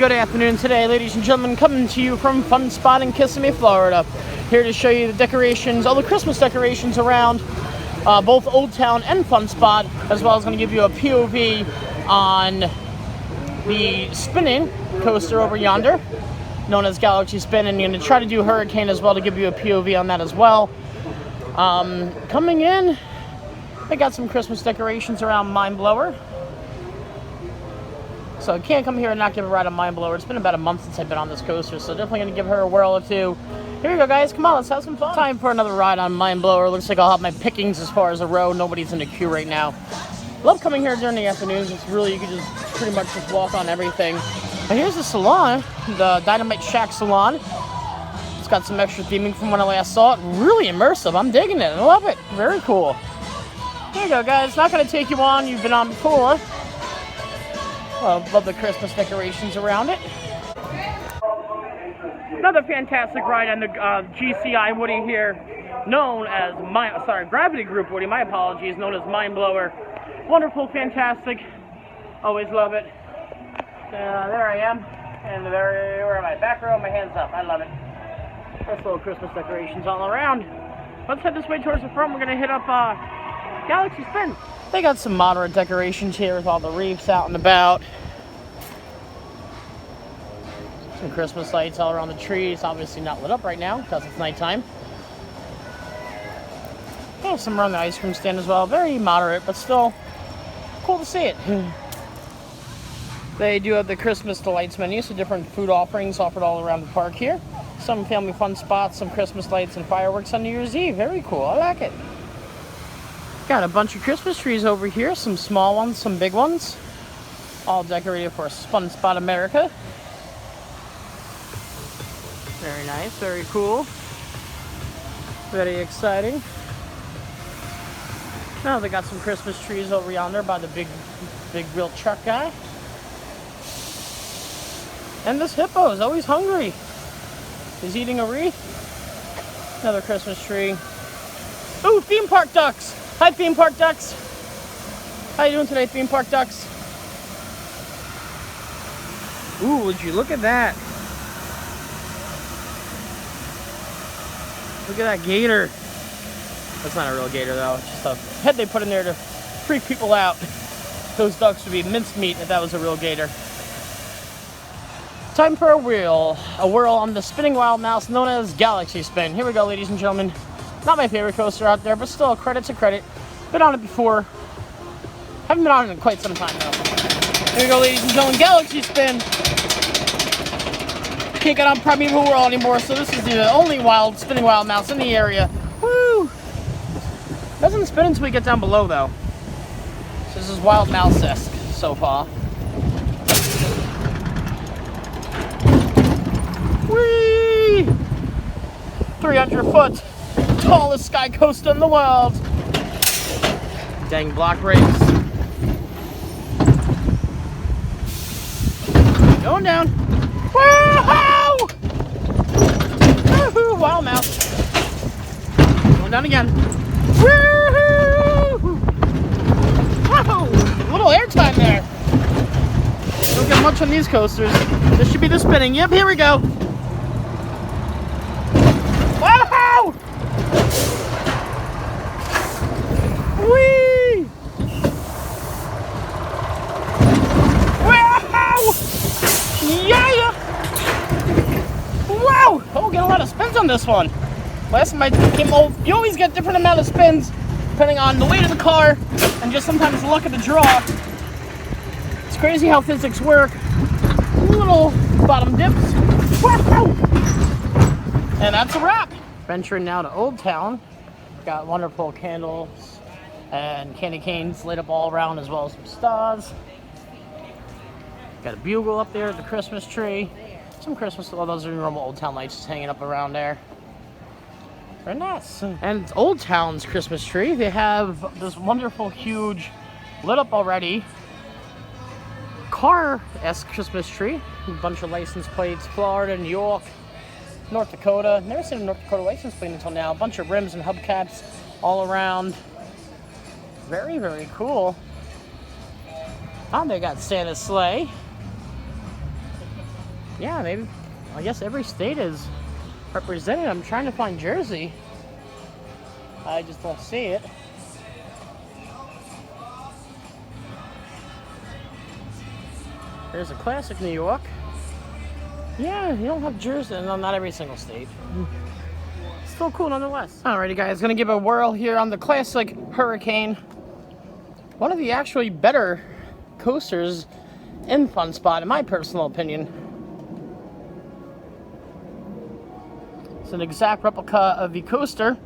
good afternoon today, ladies and gentlemen, coming to you from Fun Spot in Kissimmee, Florida. Here to show you the decorations, all the Christmas decorations around both Old Town and Fun Spot, as well as going to give you a POV on the spinning coaster over yonder, known as Galaxy Spin, and I'm going to try to do Hurricane as well to give you a POV on that as well. Coming in, they got some Christmas decorations around Mind Blower. So I can't come here and not give a ride on Mind Blower. It's been about a month since I've been on this coaster, so definitely going to give her a whirl or two. Here we go, guys. Come on, let's have some fun. Time for another ride on Mind Blower. Looks like I'll have my pickings as far as a row. Nobody's in the queue right now. Love coming here during the afternoons. It's really, you can just pretty much just walk on everything. And here's the salon, the Dynamite Shack salon. It's got some extra theming from when I last saw it. Really immersive. I'm digging it. I love it. Very cool. Here you go, guys. Not going to take you on. You've been on before. Love the Christmas decorations around it. Another fantastic ride on the GCI Woody here, known as Gravity Group Woody. My apologies, known as Mind Blower. Wonderful, fantastic. Always love it. There I am, and where am I? Back row, my hands up. I love it. Nice little Christmas decorations all around. Let's head this way towards the front. We're gonna hit up Galaxy Spin. They got some moderate decorations here with all the reefs out and about. Some Christmas lights all around the trees. Obviously not lit up right now because it's nighttime. They have some around the ice cream stand as well. Very moderate, but still cool to see it. They do have the Christmas Delights menu, so different food offerings offered all around the park here. Some family fun spots, some Christmas lights and fireworks on New Year's Eve. Very cool. I like it. Got a bunch of Christmas trees over here, some small ones, some big ones, all decorated for Fun Spot America. Very nice, very cool, very exciting. Now they got some Christmas trees over yonder by the big wheel truck guy. And this hippo is always hungry. He's eating a wreath. Another Christmas tree. Ooh, theme park ducks! Hi, theme park ducks. How you doing today, theme park ducks? Ooh, would you look at that? Look at that gator. That's not a real gator, though. It's just a head they put in there to freak people out. Those ducks would be mincemeat if that was a real gator. Time for a whirl on the spinning wild mouse known as Galaxy Spin. Here we go, ladies and gentlemen. Not my favorite coaster out there, but still, credit's a credit. Been on it before. Haven't been on it in quite some time, though. Here we go, ladies and gentlemen, Galaxy Spin. Can't get on Primeval World anymore, so this is the only spinning wild mouse in the area. Woo! Doesn't spin until we get down below, though. So this is wild mouse-esque so far. Whee! 300-foot. Tallest sky coaster in the world. Dang block race. Going down. Woohoo! Woohoo! Wild mouse. Going down again. Woohoo! Woohoo! A little airtime there. Don't get much on these coasters. This should be the spinning. Yep, here we go. Woohoo! Whee! Wow! Yeah! Wow! Oh, get a lot of spins on this one. Last time I came over, you always get different amount of spins depending on the weight of the car and just sometimes the luck of the draw. It's crazy how physics work. Little bottom dips. Wow! And that's a wrap. Venturing now to Old Town. Got wonderful candles and candy canes lit up all around, as well as some stars. Got a bugle up there at the Christmas tree. Some Christmas, well, those are normal Old Town lights just hanging up around there. Very nice. And Old Town's Christmas tree, they have this wonderful, huge, lit up already, car-esque Christmas tree. A bunch of license plates, Florida, New York, North Dakota. Never seen a North Dakota license plate until now. A bunch of rims and hubcaps all around. Very, very cool. Oh, they got Santa's sleigh. Yeah, maybe. I guess every state is represented. I'm trying to find Jersey. I just don't see it. There's a classic New York. Yeah, you don't have Jersey, no, not every single state. Still cool nonetheless. Alrighty guys, gonna give a whirl here on the classic Hurricane. One of the actually better coasters in Fun Spot, in my personal opinion. It's an exact replica of the coaster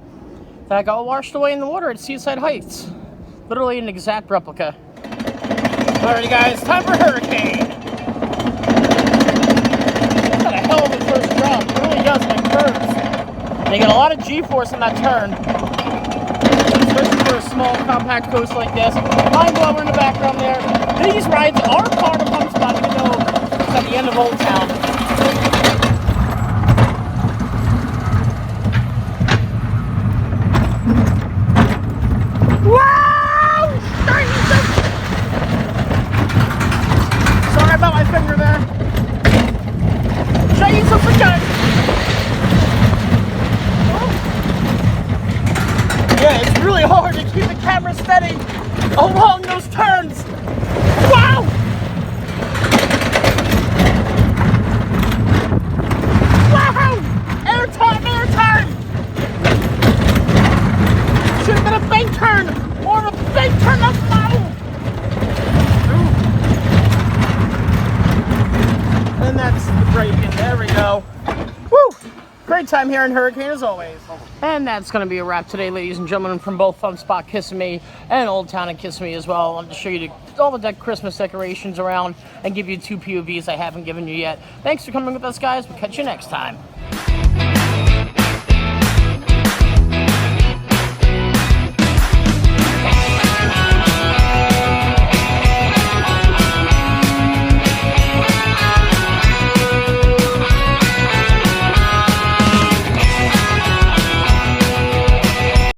that got washed away in the water at Seaside Heights. Literally an exact replica. Alrighty guys, time for Hurricane. Got a hell of a first drop. It really does, like curves. And you get a lot of G-force in that turn. Especially for a small, compact coaster like this. Mind blower in the background there. These rides are part of Fun Spot, even though it's at the end of Old Town. Sorry about my finger there. Jesus again. Yeah, it's really hard to keep the camera steady along those turns. Wow! Wow! Airtime, airtime! Should have been a bank turn or a bank turn up model. And that's the break-in. There we go. Woo! Great time here in Hurricane as always. And that's going to be a wrap today, ladies and gentlemen, from both Fun Spot Kissimmee and Old Town in Kissimmee as well. I wanted to show you all the Christmas decorations around and give you 2 POVs I haven't given you yet. Thanks for coming with us, guys. We'll catch you next time.